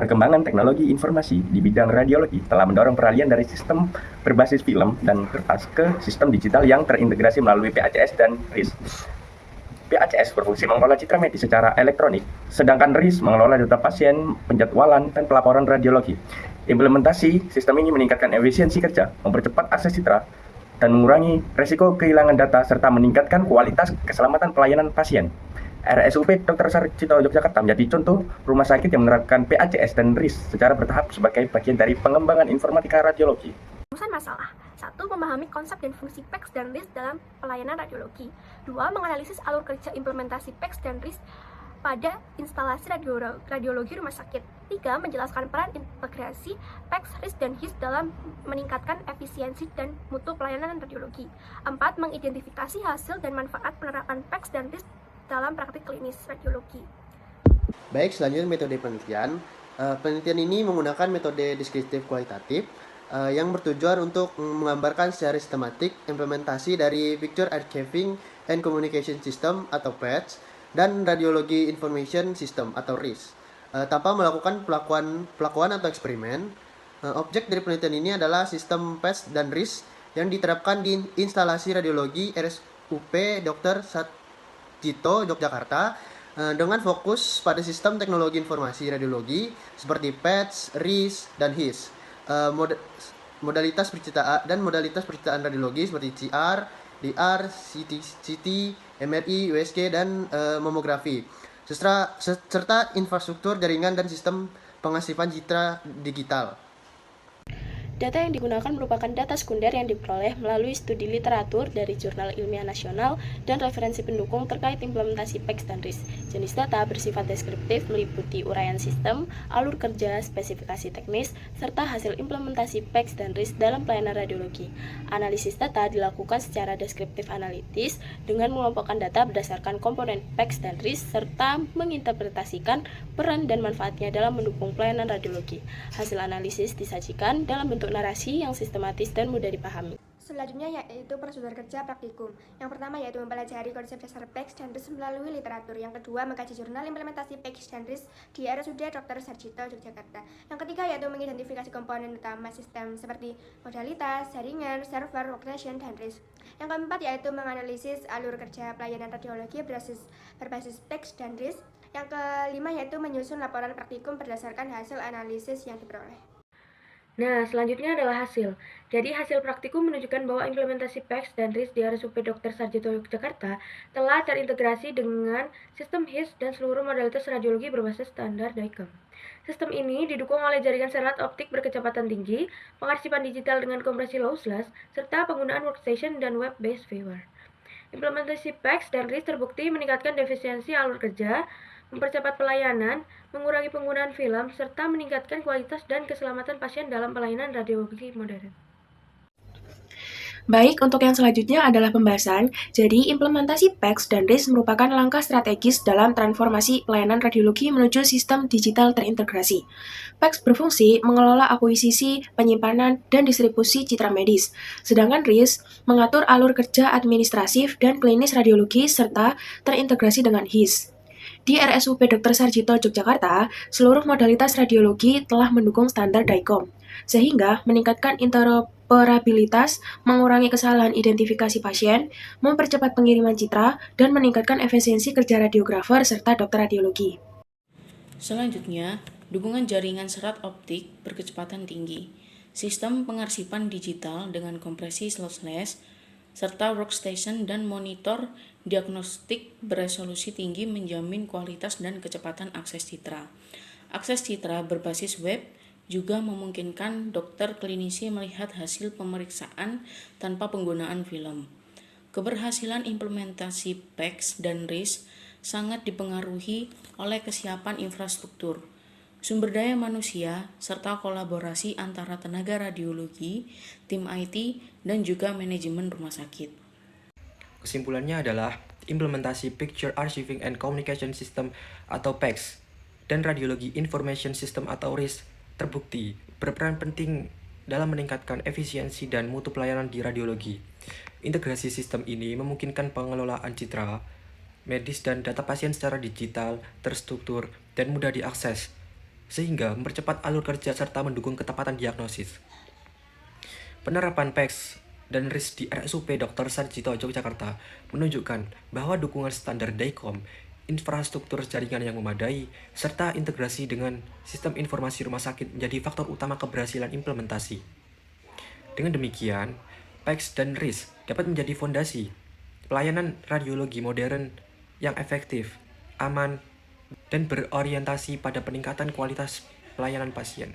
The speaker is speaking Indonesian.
Perkembangan teknologi informasi di bidang radiologi telah mendorong peralihan dari sistem berbasis film dan kertas ke sistem digital yang terintegrasi melalui PACS dan RIS. PACS berfungsi mengelola citra medis secara elektronik, sedangkan RIS mengelola data pasien, penjadwalan, dan pelaporan radiologi. Implementasi sistem ini meningkatkan efisiensi kerja, mempercepat akses citra, dan mengurangi resiko kehilangan data serta meningkatkan kualitas keselamatan pelayanan pasien. RSUP Dr. Sarjito Yogyakarta menjadi contoh rumah sakit yang menerapkan PACS dan RIS secara bertahap sebagai bagian dari pengembangan informatika radiologi. Rumusan masalah. 1. Memahami konsep dan fungsi PACS dan RIS dalam pelayanan radiologi. 2. Menganalisis alur kerja implementasi PACS dan RIS pada instalasi radiologi rumah sakit. 3. Menjelaskan peran integrasi PACS, RIS, dan HIS dalam meningkatkan efisiensi dan mutu pelayanan radiologi. 4. Mengidentifikasi hasil dan manfaat penerapan PACS dan RIS dalam praktik klinis radiologi. Baik, selanjutnya metode penelitian. Penelitian ini menggunakan metode deskriptif kualitatif yang bertujuan untuk menggambarkan secara sistematik implementasi dari Picture Archiving and Communication System atau PACS dan Radiology Information System atau RIS. Tanpa melakukan pelakuan atau eksperimen, objek dari penelitian ini adalah sistem PACS dan RIS yang diterapkan di instalasi radiologi RSUP Dr. Sarjito Yogyakarta dengan fokus pada sistem teknologi informasi radiologi seperti PACS, RIS, dan HIS. Modalitas percitaan radiologi seperti CR, DR, CT, MRI, USG, dan mamografi, serta infrastruktur jaringan dan sistem pengasapan citra digital. Data yang digunakan merupakan data sekunder yang diperoleh melalui studi literatur dari jurnal ilmiah nasional dan referensi pendukung terkait implementasi PACS dan RIS. Jenis data bersifat deskriptif meliputi uraian sistem, alur kerja, spesifikasi teknis, serta hasil implementasi PACS dan RIS dalam pelayanan radiologi. Analisis data dilakukan secara deskriptif analitis dengan mengelompokkan data berdasarkan komponen PACS dan RIS serta menginterpretasikan peran dan manfaatnya dalam mendukung pelayanan radiologi. Hasil analisis disajikan dalam bentuk narasi yang sistematis dan mudah dipahami. Selanjutnya yaitu prosedur kerja praktikum. Yang pertama yaitu mempelajari konsep dasar PACS dan RIS melalui literatur. Yang kedua mengkaji jurnal implementasi PACS dan RIS di RSUD Dr. Sarjito Yogyakarta. Yang ketiga yaitu mengidentifikasi komponen utama sistem seperti modalitas, jaringan, server, workstation, dan RIS. Yang keempat yaitu menganalisis alur kerja pelayanan radiologi berbasis PACS dan RIS. Yang kelima yaitu menyusun laporan praktikum berdasarkan hasil analisis yang diperoleh. Nah, selanjutnya adalah hasil. Jadi, hasil praktikum menunjukkan bahwa implementasi PACS dan RIS di RSUP Dr. Sarjito Yogyakarta telah terintegrasi dengan sistem HIS dan seluruh modalitas radiologi berbasis standar DICOM. Sistem ini didukung oleh jaringan serat optik berkecepatan tinggi, pengarsipan digital dengan kompresi lossless, serta penggunaan workstation dan web-based viewer. Implementasi PACS dan RIS terbukti meningkatkan efisiensi alur kerja, mempercepat pelayanan, mengurangi penggunaan film, serta meningkatkan kualitas dan keselamatan pasien dalam pelayanan radiologi modern. Baik, untuk yang selanjutnya adalah pembahasan. Jadi, implementasi PACS dan RIS merupakan langkah strategis dalam transformasi pelayanan radiologi menuju sistem digital terintegrasi. PACS berfungsi mengelola akuisisi, penyimpanan, dan distribusi citra medis, sedangkan RIS mengatur alur kerja administratif dan klinis radiologi serta terintegrasi dengan HIS. Di RSUP Dr. Sarjito Yogyakarta, seluruh modalitas radiologi telah mendukung standar DICOM, sehingga meningkatkan interoperabilitas, mengurangi kesalahan identifikasi pasien, mempercepat pengiriman citra, dan meningkatkan efisiensi kerja radiografer serta dokter radiologi. Selanjutnya, dukungan jaringan serat optik berkecepatan tinggi, sistem pengarsipan digital dengan kompresi lossless, serta workstation dan monitor diagnostik beresolusi tinggi menjamin kualitas dan kecepatan akses citra. Akses citra berbasis web juga memungkinkan dokter klinisi melihat hasil pemeriksaan tanpa penggunaan film. Keberhasilan implementasi PACS dan RIS sangat dipengaruhi oleh kesiapan infrastruktur, sumber daya manusia, serta kolaborasi antara tenaga radiologi, tim IT, dan juga manajemen rumah sakit. Kesimpulannya adalah implementasi Picture Archiving and Communication System atau PACS dan Radiology Information System atau RIS terbukti berperan penting dalam meningkatkan efisiensi dan mutu pelayanan di radiologi. Integrasi sistem ini memungkinkan pengelolaan citra medis dan data pasien secara digital, terstruktur, dan mudah diakses. sehingga mempercepat alur kerja serta mendukung ketepatan diagnosis. Penerapan PEX dan RIS di RSUP Dr. Sarjito Yogyakarta menunjukkan bahwa dukungan standar DAICOM, infrastruktur jaringan yang memadai, serta integrasi dengan sistem informasi rumah sakit menjadi faktor utama keberhasilan implementasi. Dengan demikian, PEX dan RIS dapat menjadi fondasi pelayanan radiologi modern yang efektif, aman, dan berorientasi pada peningkatan kualitas pelayanan pasien.